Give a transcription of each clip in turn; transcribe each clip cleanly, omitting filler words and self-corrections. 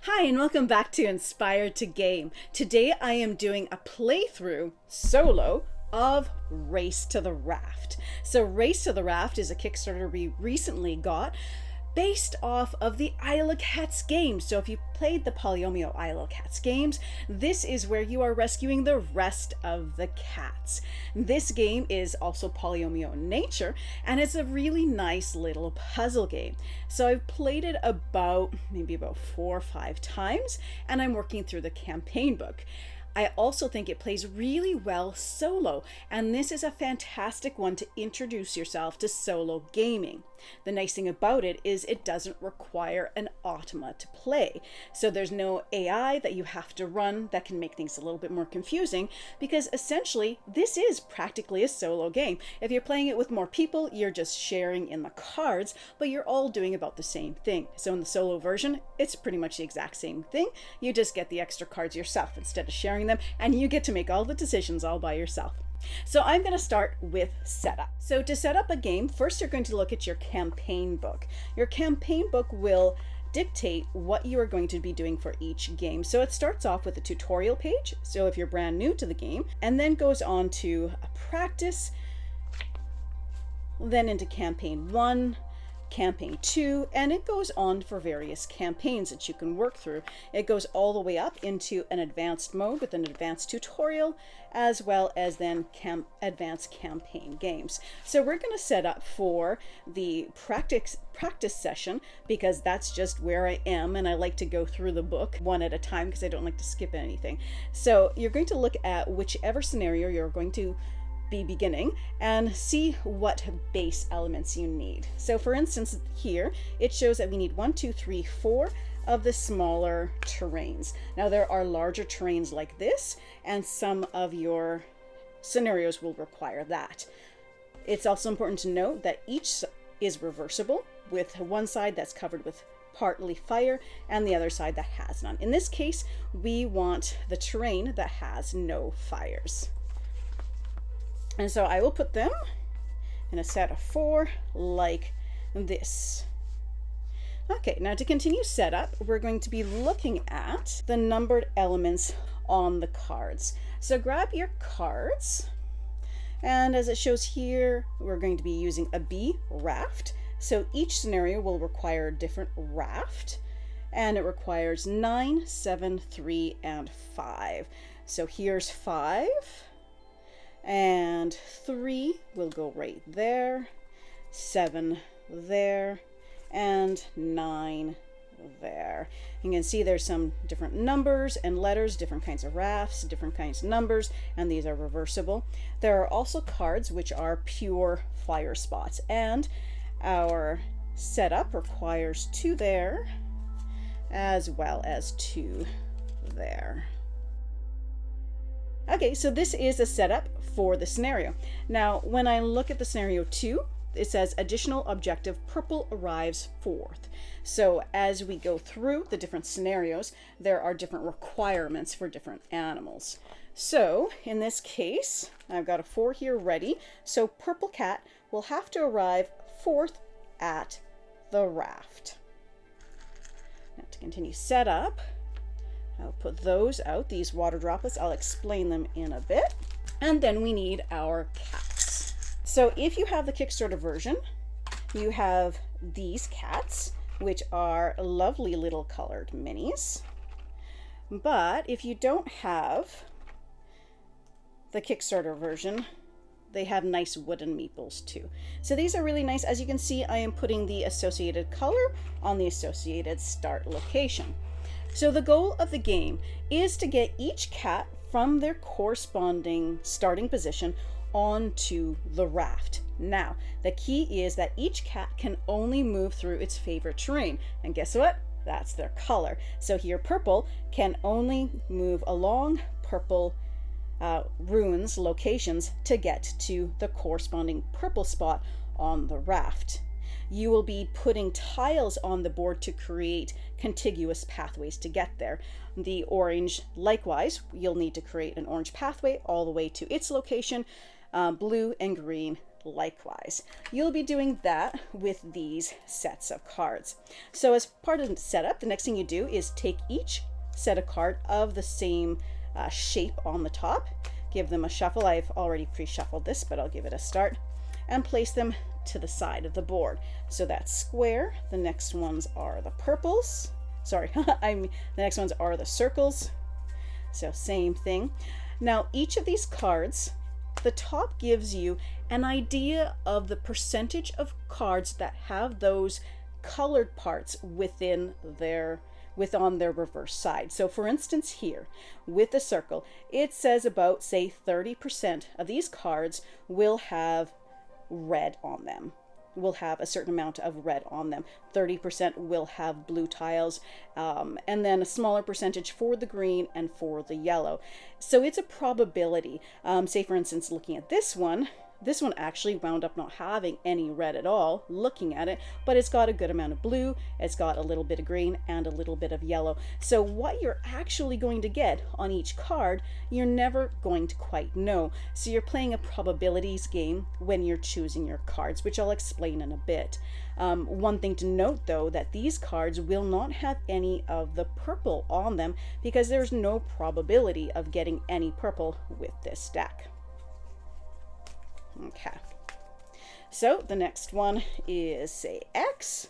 Hi and welcome back to Inspired to Game. Today I am doing a playthrough solo of Race to the Raft. So Race to the Raft is a Kickstarter we recently got based off of the Isle of Cats games. So if you played the Polyomio Isle of Cats games, this is where you are rescuing the rest of the cats. This game is also Polyomio in nature, and it's a really nice little puzzle game. So I've played it maybe about 4 or 5 times, and I'm working through the campaign book. I also think it plays really well solo, and this is a fantastic one to introduce yourself to solo gaming. The nice thing about it is it doesn't require an automa to play. So there's no AI that you have to run that can make things a little bit more confusing, because essentially this is practically a solo game. If you're playing it with more people, you're just sharing in the cards, but you're all doing about the same thing. So in the solo version, it's pretty much the exact same thing. You just get the extra cards yourself instead of sharing them, and you get to make all the decisions all by yourself. So I'm going to start with setup. So to set up a game, first you're going to look at your campaign book. Your campaign book will dictate what you are going to be doing for each game. So it starts off with a tutorial page, so if you're brand new to the game, and then goes on to a practice, then into campaign 1, campaign 2, and it goes on for various campaigns that you can work through. It goes all the way up into an advanced mode with an advanced tutorial, as well as then advanced campaign games. So we're going to set up for the practice session, because that's just where I am, and I like to go through the book one at a time because I don't like to skip anything. So you're going to look at whichever scenario you're going to be beginning and see what base elements you need. So for instance, here it shows that we need 1, 2, 3, 4 of the smaller terrains. Now there are larger terrains like this, and some of your scenarios will require that. It's also important to note that each is reversible, with one side that's covered with partly fire and the other side that has none. In this case, we want the terrain that has no fires. And so I will put them in a set of 4 like this. Okay, now to continue setup, we're going to be looking at the numbered elements on the cards. So grab your cards, and as it shows here, we're going to be using a B raft. So each scenario will require a different raft, and it requires 9, 7, 3, and 5. So here's 5. And 3 will go right there, 7 there, and 9 there. You can see there's some different numbers and letters, different kinds of rafts, different kinds of numbers, and these are reversible. There are also cards which are pure fire spots, and our setup requires 2 there, as well as 2 there. Okay, so this is a setup for the scenario. Now, when I look at the scenario 2, it says additional objective purple arrives 4th. So as we go through the different scenarios, there are different requirements for different animals. So in this case, I've got a 4 here ready. So purple cat will have to arrive 4th at the raft. Now to continue setup, I'll put those out, these water droplets. I'll explain them in a bit. And then we need our cats. So if you have the Kickstarter version, you have these cats, which are lovely little colored minis. But if you don't have the Kickstarter version, they have nice wooden meeples too. So these are really nice. As you can see, I am putting the associated color on the associated start location. So the goal of the game is to get each cat from their corresponding starting position onto the raft. Now, the key is that each cat can only move through its favorite terrain. And guess what? That's their color. So here, purple can only move along purple ruins, locations, to get to the corresponding purple spot on the raft. You will be putting tiles on the board to create contiguous pathways to get there. The orange, likewise, you'll need to create an orange pathway all the way to its location. Blue and green, likewise. You'll be doing that with these sets of cards. So as part of the setup, the next thing you do is take each set of card of the same shape on the top, give them a shuffle. I've already pre-shuffled this, but I'll give it a start, and place them to the side of the board. So that's square. The next ones are the purples. Sorry, the next ones are the circles. So same thing. Now each of these cards, the top gives you an idea of the percentage of cards that have those colored parts on their reverse side. So for instance here with the circle, it says about, say, 30% of these cards will have red on them, will have a certain amount of red on them. 30% will have blue tiles, and then a smaller percentage for the green and for the yellow. So it's a probability. Say for instance, looking at this one actually wound up not having any red at all, looking at it, but it's got a good amount of blue, it's got a little bit of green, and a little bit of yellow. So what you're actually going to get on each card, you're never going to quite know. So you're playing a probabilities game when you're choosing your cards, which I'll explain in a bit. One thing to note though, that these cards will not have any of the purple on them because there's no probability of getting any purple with this deck. Okay, so the next one is, say, X.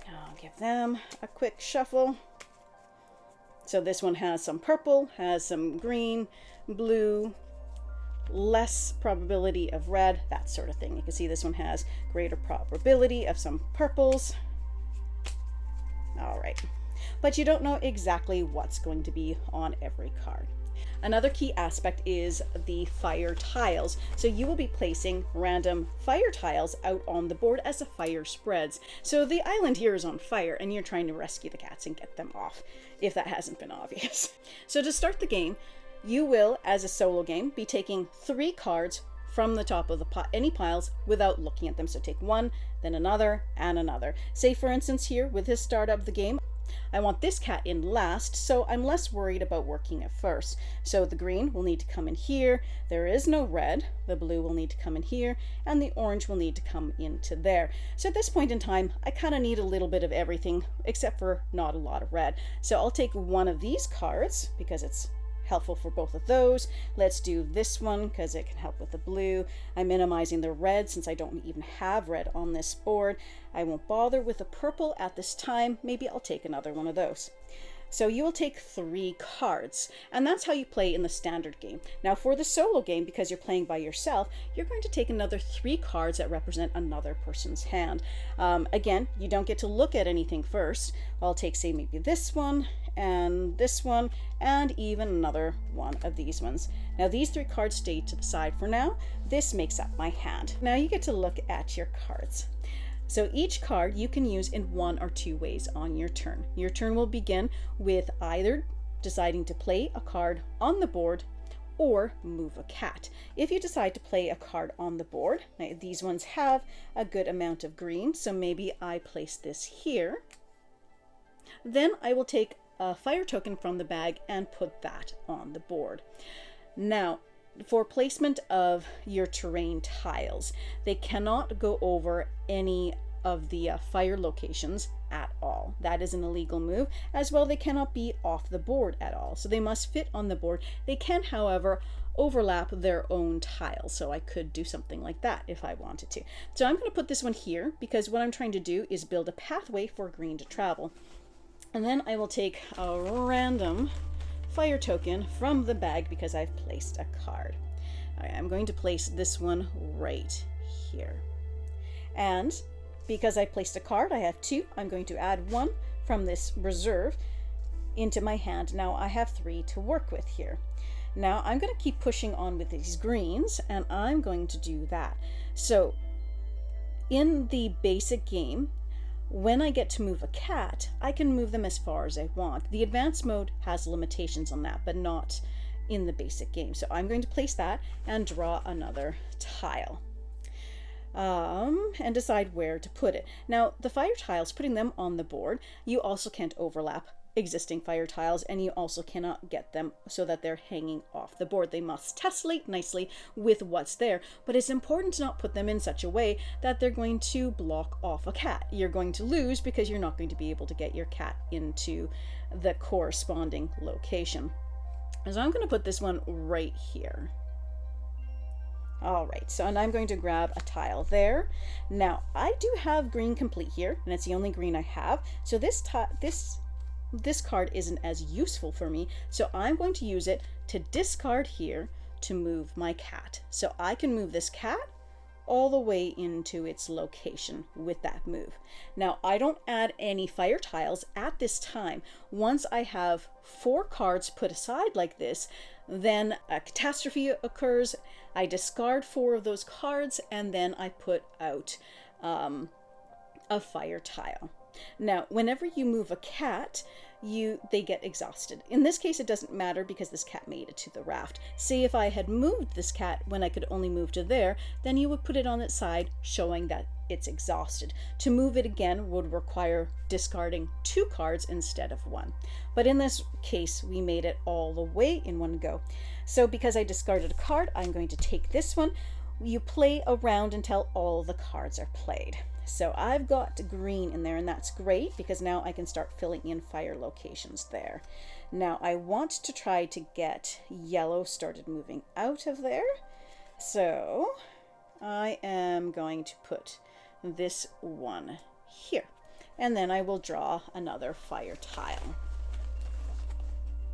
I'll give them a quick shuffle. So this one has some purple, has some green, blue, less probability of red, that sort of thing. You can see this one has greater probability of some purples. All right, but you don't know exactly what's going to be on every card. Another key aspect is the fire tiles. So you will be placing random fire tiles out on the board as the fire spreads. So the island here is on fire and you're trying to rescue the cats and get them off, if that hasn't been obvious. So to start the game, you will, as a solo game, be taking 3 cards from the top of any piles without looking at them. So take one, then another, and another. Say for instance here, with this start of the game, I want this cat in last, so I'm less worried about working it first. So the green will need to come in here, there is no red, the blue will need to come in here, and the orange will need to come into there. So at this point in time, I kind of need a little bit of everything, except for not a lot of red. So I'll take one of these cards, because it's helpful for both of those. Let's do this one because it can help with the blue. I'm minimizing the red since I don't even have red on this board. I won't bother with the purple at this time. Maybe I'll take another one of those. So you will take 3 cards, and that's how you play in the standard game. Now for the solo game, because you're playing by yourself, you're going to take another 3 cards that represent another person's hand. Again, you don't get to look at anything first. I'll take, say, maybe this one, and even another one of these ones. Now these 3 cards stay to the side for now. This makes up my hand. Now you get to look at your cards. So each card you can use in 1 or 2 ways on your turn. Your turn will begin with either deciding to play a card on the board or move a cat. If you decide to play a card on the board, these ones have a good amount of green, so maybe I place this here. Then I will take a fire token from the bag and put that on the board. Now, for placement of your terrain tiles, they cannot go over any of the fire locations at all. That is an illegal move. As well, they cannot be off the board at all. So they must fit on the board. They can, however, overlap their own tiles. So I could do something like that if I wanted to. So I'm going to put this one here because what I'm trying to do is build a pathway for green to travel. And then I will take a random fire token from the bag because I've placed a card. I'm going to place this one right here. And because I placed a card, I have 2. I'm going to add 1 from this reserve into my hand. Now I have 3 to work with here. Now I'm going to keep pushing on with these greens, and I'm going to do that. So in the basic game, when I get to move a cat, I can move them as far as I want. The advanced mode has limitations on that, but not in the basic game. So I'm going to place that and draw another tile. And decide where to put it. Now, the fire tiles, putting them on the board, you also can't overlap existing fire tiles, and you also cannot get them so that they're hanging off the board. They must tessellate nicely with what's there, but it's important to not put them in such a way that they're going to block off a cat. You're going to lose because you're not going to be able to get your cat into the corresponding location. So I'm going to put this one right here. All right, so and I'm going to grab a tile there. Now I do have green complete here, and it's the only green I have. So this card isn't as useful for me, so I'm going to use it to discard here to move my cat. So I can move this cat all the way into its location with that move. Now I don't add any fire tiles at this time. Once I have 4 cards put aside like this, then a catastrophe occurs. I discard 4 of those cards, and then I put out a fire tile. Now, whenever you move a cat, they get exhausted. In this case, it doesn't matter because this cat made it to the raft. Say if I had moved this cat when I could only move to there, then you would put it on its side, showing that it's exhausted. To move it again would require discarding 2 cards instead of 1. But in this case, we made it all the way in one go. So because I discarded a card, I'm going to take this one. You play around until all the cards are played. So I've got green in there, and that's great because now I can start filling in fire locations there. Now I want to try to get yellow started moving out of there. So I am going to put this one here, and then I will draw another fire tile.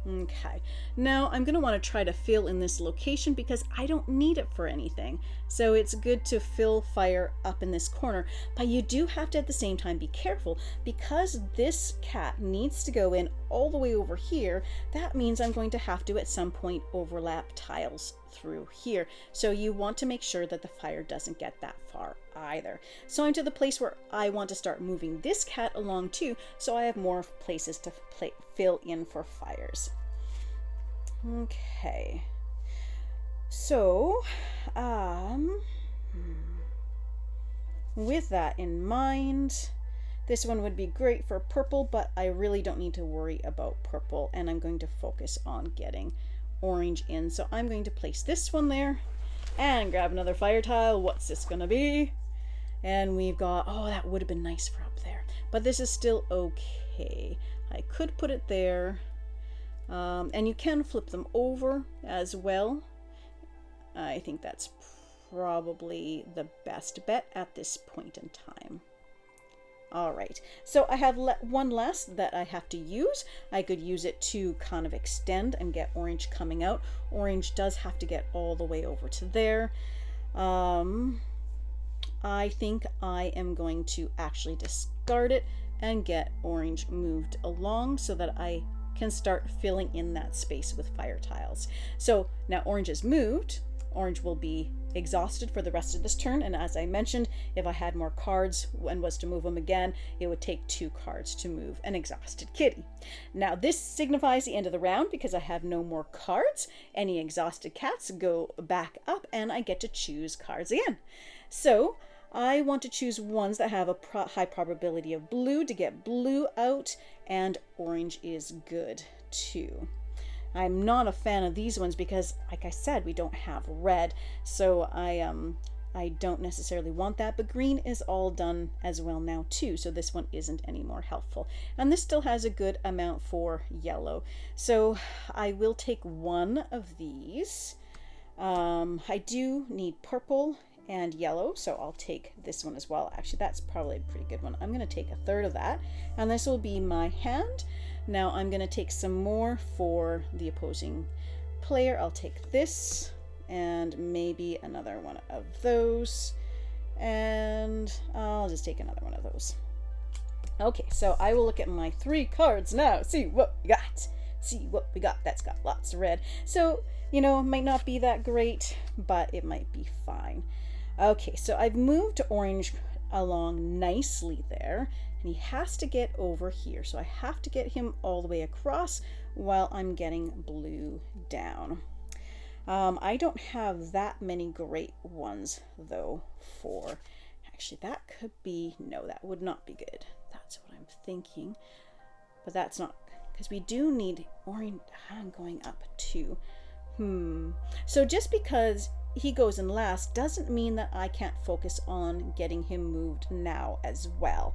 Okay, now I'm going to want to try to fill in this location because I don't need it for anything. So it's good to fill fire up in this corner, but you do have to at the same time be careful because this cat needs to go in all the way over here. That means I'm going to have to at some point overlap tiles through here. So you want to make sure that the fire doesn't get that far either. So I'm to the place where I want to start moving this cat along too, so I have more places to fill in for fires. Okay, so with that in mind, this one would be great for purple, but I really don't need to worry about purple, and I'm going to focus on getting orange in. So I'm going to place this one there and grab another fire tile. What's this gonna be? And we've got, oh, that would have been nice for up there, but this is still okay. I could put it there, and you can flip them over as well. I think that's probably the best bet at this point in time. All right, so I have one less that I have to use. I could use it to kind of extend and get orange coming out. Orange does have to get all the way over to there. I think I am going to actually discard it and get orange moved along so that I can start filling in that space with fire tiles. So now orange is moved. Orange will be exhausted for the rest of this turn, and as I mentioned, if I had more cards and was to move them again, it would take 2 cards to move an exhausted kitty. Now this signifies the end of the round because I have no more cards. Any exhausted cats go back up and I get to choose cards again. So I want to choose ones that have a high probability of blue to get blue out, and orange is good too. I'm not a fan of these ones because, like I said, we don't have red, so I don't necessarily want that, but green is all done as well now too, so this one isn't any more helpful. And this still has a good amount for yellow, so I will take one of these. I do need purple and yellow, so I'll take this one as well. Actually, that's probably a pretty good one. I'm going to take 1/3 of that, and this will be my hand. Now I'm going to take some more for the opposing player. I'll take this and maybe another one of those, and I'll just take another one of those. Okay, so I will look at my 3 cards now, see what we got. See what we got. That's got lots of red. So, you know, it might not be that great, but it might be fine. Okay, so I've moved orange along nicely there, and he has to get over here. So I have to get him all the way across while I'm getting blue down. I don't have that many great ones though for, actually that could be, no, that would not be good. That's what I'm thinking, but that's not because we do need orange. I'm going up too. So just because he goes in last doesn't mean that I can't focus on getting him moved now as well.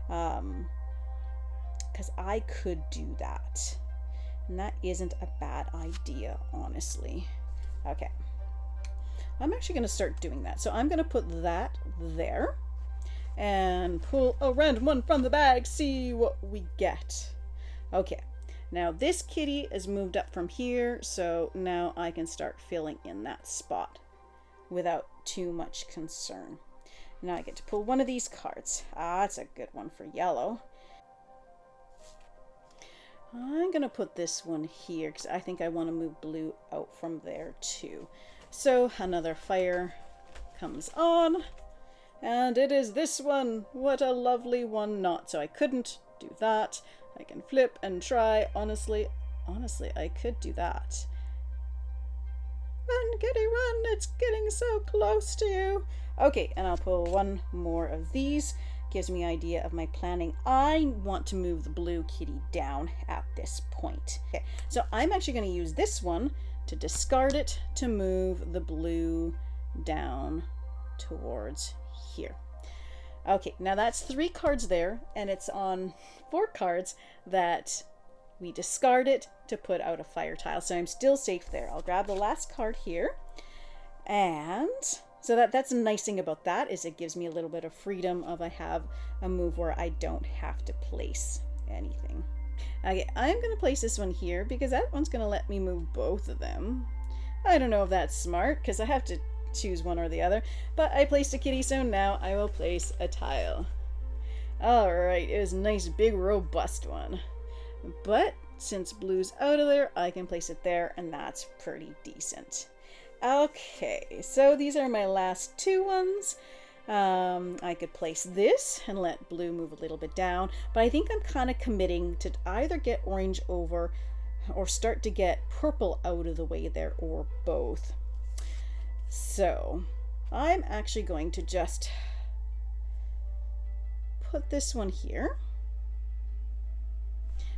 Because I could do that. And that isn't a bad idea, honestly. Okay. I'm actually going to start doing that. So I'm going to put that there and pull a random one from the bag, see what we get. Okay. Now this kitty is moved up from here, so now I can start filling in that spot without too much concern. Now I get to pull one of these cards. That's a good one for yellow. I'm going to put this one here because I think I want to move blue out from there too. So another fire comes on, and it is this one. What a lovely one not. So I couldn't do that. I can flip and try. Honestly, I could do that. Run, kitty, run. It's getting so close to you. Okay, and I'll pull one more of these. Gives me an idea of my planning. I want to move the blue kitty down at this point. Okay, so I'm actually going to use this one to discard it to move the blue down towards here. Okay, now that's 3 cards there, and it's on 4 cards that we discard it to put out a fire tile. So I'm still safe there. I'll grab the last card here. And so that's the nice thing about that is it gives me a little bit of freedom of I have a move where I don't have to place anything. Okay, I'm going to place this one here because that one's going to let me move both of them. I don't know if that's smart because I have to choose one or the other, but I placed a kitty, so now I will place a tile. Alright, it was a nice big robust one. But since blue's out of there, I can place it there, and that's pretty decent. Okay, so these are my last 2 ones. I could place this and let blue move a little bit down, but I think I'm kind of committing to either get orange over or start to get purple out of the way there, or both. So I'm actually going to just put this one here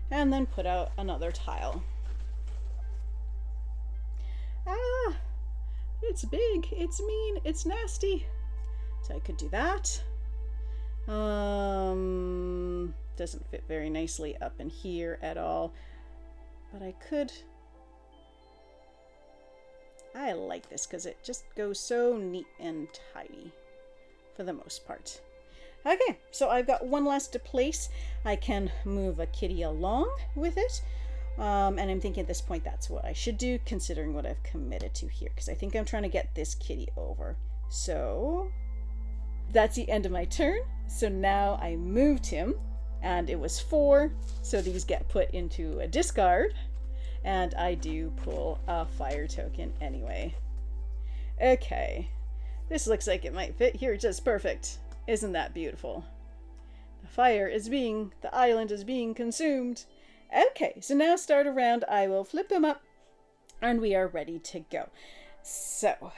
and then put out another tile. Ah, it's big, it's mean, it's nasty. So I could do that. Doesn't fit very nicely up in here at all, but I could. I like this because it just goes so neat and tidy for the most part. Okay, so I've got one last to place. I can move a kitty along with it. And I'm thinking at this point that's what I should do, considering what I've committed to here, because I think I'm trying to get this kitty over. So that's the end of my turn. So now I moved him, and it was 4, so these get put into a discard. And I do pull a fire token anyway. Okay, this looks like it might fit here just perfect. Isn't that beautiful? The island is being consumed. Okay, so now start a round. I will flip him up and we are ready to go. So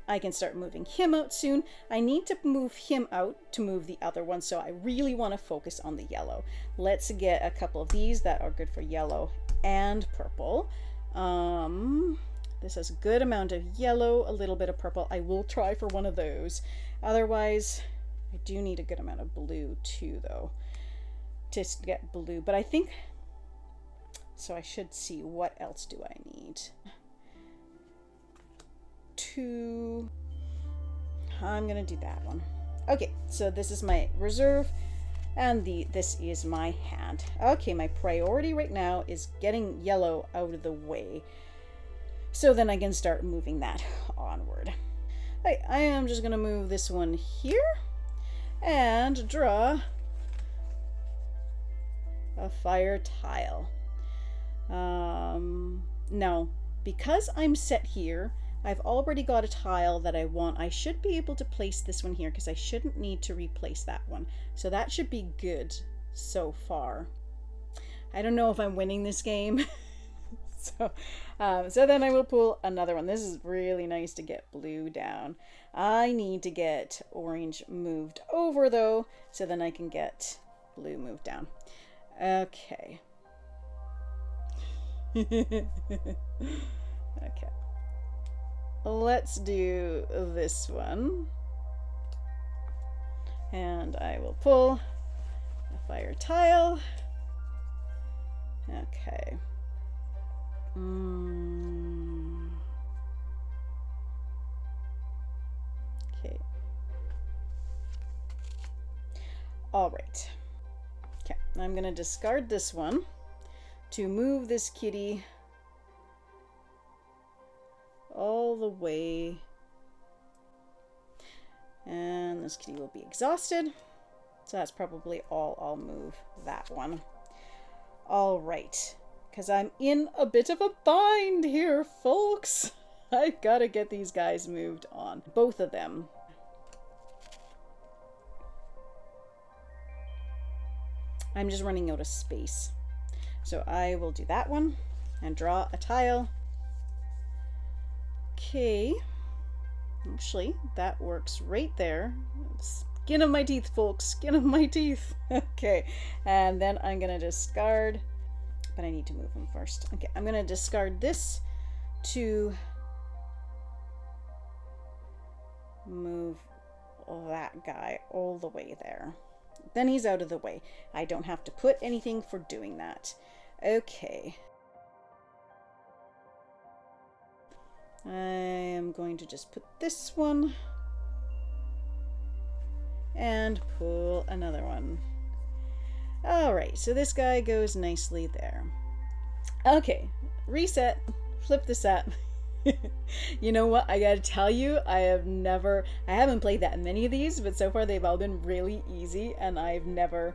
I can start moving him out soon. I need to move him out to move the other one, so I really want to focus on the yellow. Let's get a couple of these that are good for yellow and purple. This has a good amount of yellow, a little bit of purple. I will try for one of those. Otherwise, I do need a good amount of blue too, though, to get blue. But I think, so I should see what else do I need. 2. I'm gonna do that one. Okay, so this is my reserve, and this is my hand. Okay, my priority right now is getting yellow out of the way, so then I can start moving that onward. Okay, I am just gonna move this one here and draw a fire tile. Now, because I'm set here, I've already got a tile that I want. I should be able to place this one here because I shouldn't need to replace that one. So that should be good so far. I don't know if I'm winning this game. So then I will pull another one. This is really nice to get blue down. I need to get orange moved over though, so then I can get blue moved down. Okay. Okay. Let's do this one. And I will pull a fire tile. Okay. Okay. All right. Okay, I'm going to discard this one to move this kitty all the way. And this kitty will be exhausted. So that's probably all I'll move that one. All right. Because I'm in a bit of a bind here, folks. I've got to get these guys moved on. Both of them. I'm just running out of space. So I will do that one and draw a tile. Okay. Actually, that works right there. Skin of my teeth, folks. Skin of my teeth. Okay. And then I'm going to discard, but I need to move them first. Okay, I'm going to discard this to move that guy all the way there. Then he's out of the way. I don't have to put anything for doing that. Okay. I am going to just put this one and pull another one. Alright, so this guy goes nicely there. Okay, reset, flip the set. You know what, I gotta tell you, I haven't played that many of these, but so far they've all been really easy and I've never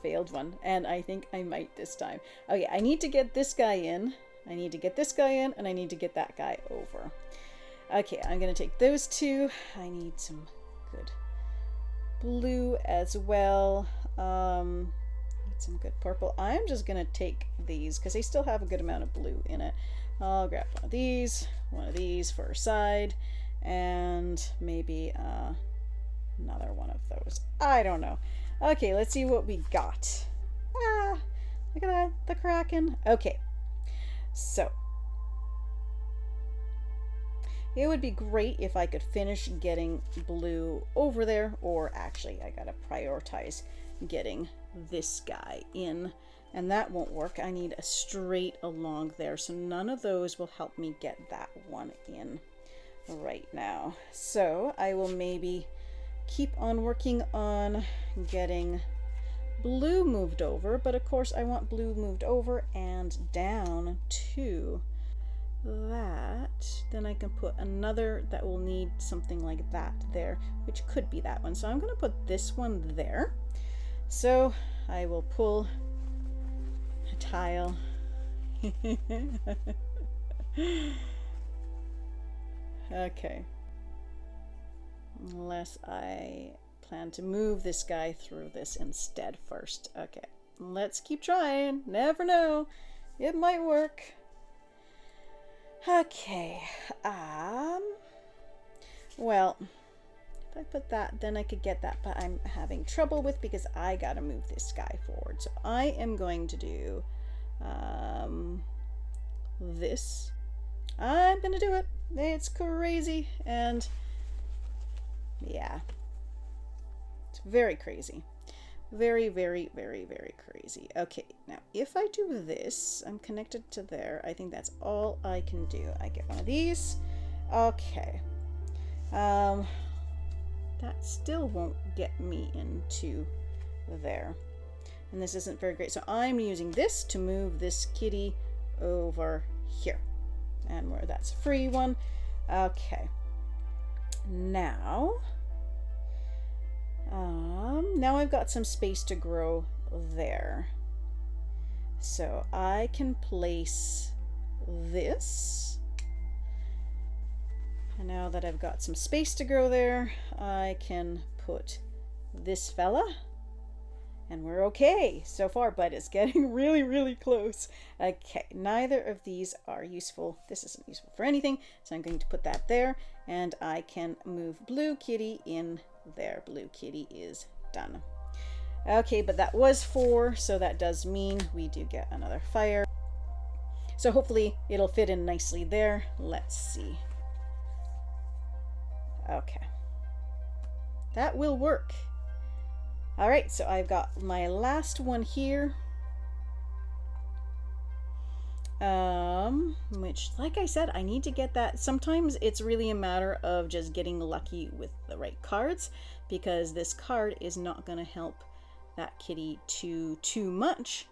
failed one, and I think I might this time. Okay, I need to get this guy in, I need to get this guy in, and I need to get that guy over. Okay, I'm gonna take those two. I need some good blue as well. Need some good purple. I'm just gonna take these because they still have a good amount of blue in it. I'll grab one of these for a side, and maybe another one of those. I don't know. Okay, let's see what we got. Ah, look at that, the Kraken. Okay, so it would be great if I could finish getting blue over there, or actually I gotta prioritize getting this guy in, and that won't work. I need a straight along there, so none of those will help me get that one in right now. So I will maybe keep on working on getting blue moved over, but of course I want blue moved over and down to that. Then I can put another that will need something like that there, which could be that one. So I'm going to put this one there. So I will pull a tile. Okay. Unless I plan to move this guy through this instead first. Okay. Let's keep trying. Never know. It might work. Okay. Well, if I put that, then I could get that, but I'm having trouble with because I gotta move this guy forward. So I am going to do this. I'm gonna do it. It's crazy, and yeah, it's very crazy. Very, very, very, very crazy. Okay, now if I do this, I'm connected to there. I think that's all I can do. I get one of these. Okay. That still won't get me into there. And this isn't very great. So I'm using this to move this kitty over here. And where that's a free one. Okay. Now I've got some space to grow there. So I can place this. And now that I've got some space to grow there, I can put this fella. And we're okay so far, but it's getting really, really close. Okay, neither of these are useful. This isn't useful for anything, so I'm going to put that there. And I can move blue kitty in there. Blue kitty is done. Okay, but that was 4, so that does mean we do get another fire. So hopefully it'll fit in nicely there. Let's see. Okay. That will work. All right, so I've got my last one here. Which, like I said, I need to get that. Sometimes it's really a matter of just getting lucky with the right cards, because this card is not going to help that kitty too much,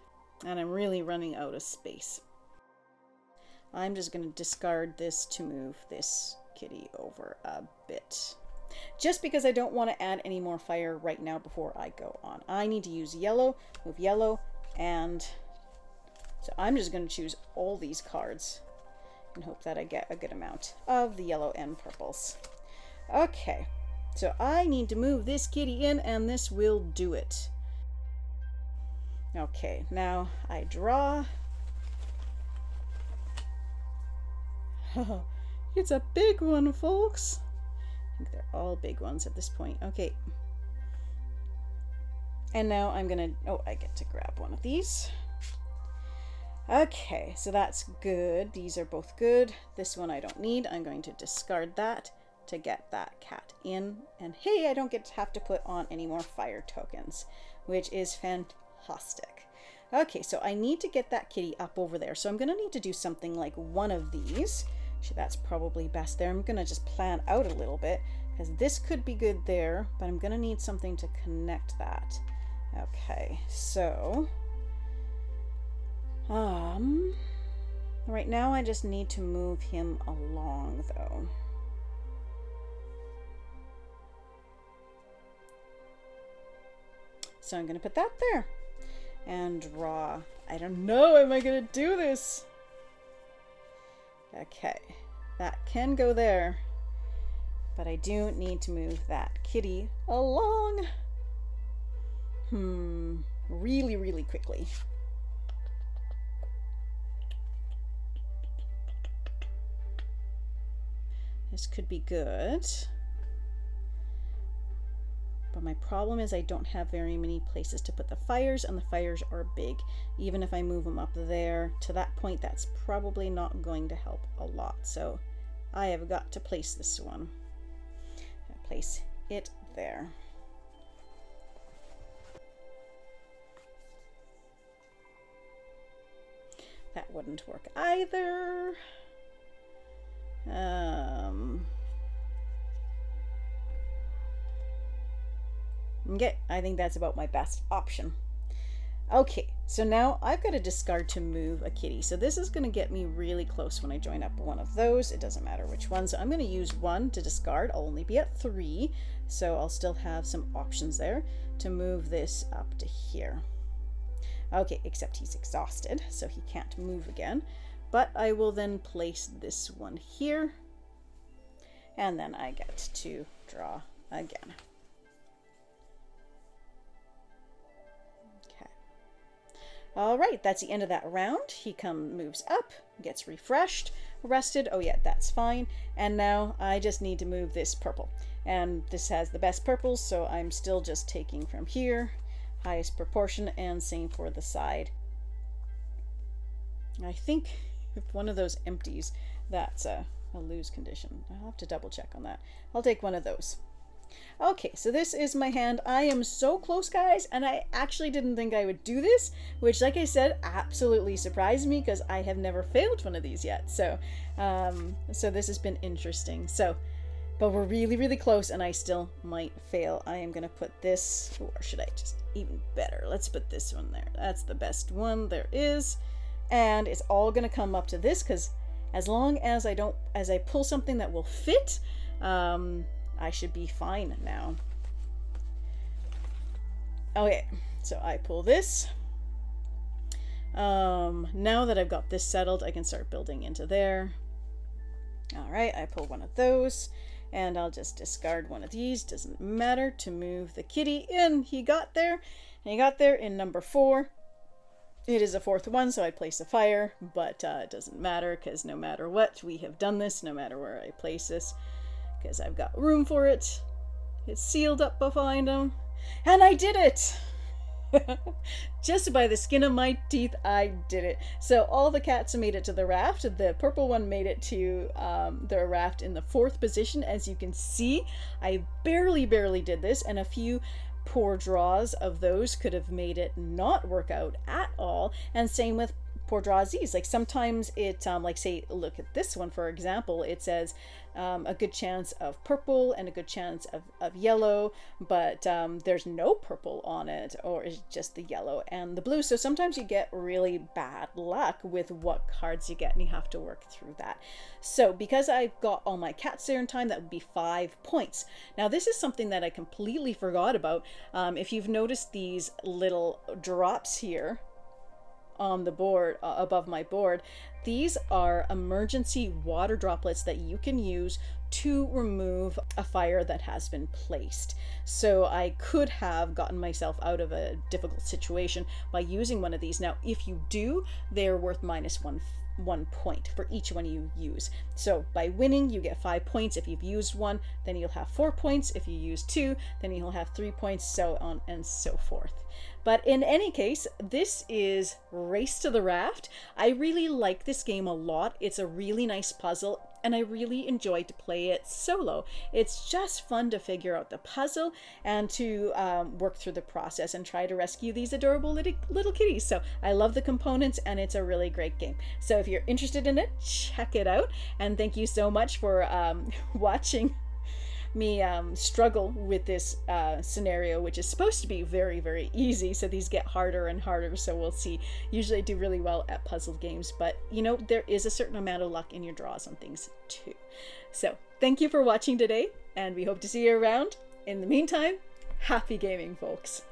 and I'm really running out of space. I'm just going to discard this to move this kitty over a bit, just because I don't want to add any more fire right now before I go on. I need to use yellow, move yellow, and so I'm just going to choose all these cards and hope that I get a good amount of the yellow and purples. Okay, so I need to move this kitty in, and this will do it. Okay, now I draw. It's a big one, folks. I think they're all big ones at this point. Okay. And now I'm gonna, oh, I get to grab one of these. Okay, so that's good. These are both good. This one I don't need. I'm going to discard that to get that cat in. And hey, I don't get to have to put on any more fire tokens, which is fantastic. Okay, so I need to get that kitty up over there. So I'm gonna need to do something like one of these. Actually, that's probably best there. I'm gonna just plan out a little bit, because this could be good there, but I'm gonna need something to connect that. Okay, so right now I just need to move him along though. So I'm gonna put that there and draw. I don't know, am I gonna do this? Okay, that can go there, but I do need to move that kitty along. Really quickly. This could be good. But my problem is I don't have very many places to put the fires, and the fires are big. Even if I move them up there, to that point, that's probably not going to help a lot. So I have got to place this one. I'll place it there. That wouldn't work either. Okay, I think that's about my best option. Okay, so now I've got to discard to move a kitty. So this is going to get me really close when I join up one of those. It doesn't matter which one. So I'm going to use one to discard. I'll only be at 3, so I'll still have some options there to move this up to here. Okay, except he's exhausted, so he can't move again. But I will then place this one here, and then I get to draw again. Okay. All right, that's the end of that round. He moves up, gets refreshed, rested. Oh yeah, that's fine. And now I just need to move this purple. And this has the best purples, so I'm still just taking from here, highest proportion, and same for the side. I think if one of those empties, that's a lose condition. I'll have to double check on that. I'll take one of those. Okay, so this is my hand. I am so close, guys, and I actually didn't think I would do this, which, like I said, absolutely surprised me because I have never failed one of these yet. So, so this has been interesting. So, but we're really close, and I still might fail. I am gonna put this, or should I just even better? Let's put this one there. That's the best one there is, and it's all gonna come up to this because as long as I pull something that will fit, I should be fine now. Okay, so I pull this. Now that I've got this settled, I can start building into there. All right, I pull one of those, and I'll just discard one of these. Doesn't matter, to move the kitty in. He got there, and he got there in number 4. It is a 4th one, so I place a fire, but it doesn't matter because no matter what, we have done this, no matter where I place this, because I've got room for it. It's sealed up behind him, and I did it! Just by the skin of my teeth, I did it. So all the cats made it to the raft. The purple one made it to the raft in the 4th position. As you can see, I barely did this, and a few poor draws of those could have made it not work out at all. And same with poor draws these. Like sometimes it like say, look at this one for example, it says a good chance of purple and a good chance of yellow, but there's no purple on it, or it's just the yellow and the blue. So sometimes you get really bad luck with what cards you get, and you have to work through that. So because I got all my cats there in time, that would be 5 points. Now this is something that I completely forgot about. If you've noticed these little drops here on the board, above my board, these are emergency water droplets that you can use to remove a fire that has been placed. So I could have gotten myself out of a difficult situation by using one of these. Now if you do, they're worth -1 point for each one you use. So by winning, you get 5 points. If you've used one, then you'll have 4 points. If you use 2, then you'll have 3 points, so on and so forth. But in any case, this is Race to the Raft. I really like this game a lot. It's a really nice puzzle, and I really enjoy to play it solo. It's just fun to figure out the puzzle and to work through the process and try to rescue these adorable little kitties. So I love the components, and it's a really great game. So if you're interested in it, check it out. And thank you so much for watching me struggle with this scenario, which is supposed to be very easy. So these get harder and harder, so we'll see. Usually I do really well at puzzle games, but you know, there is a certain amount of luck in your draws on things too. So thank you for watching today, and we hope to see you around. In the meantime, happy gaming, folks.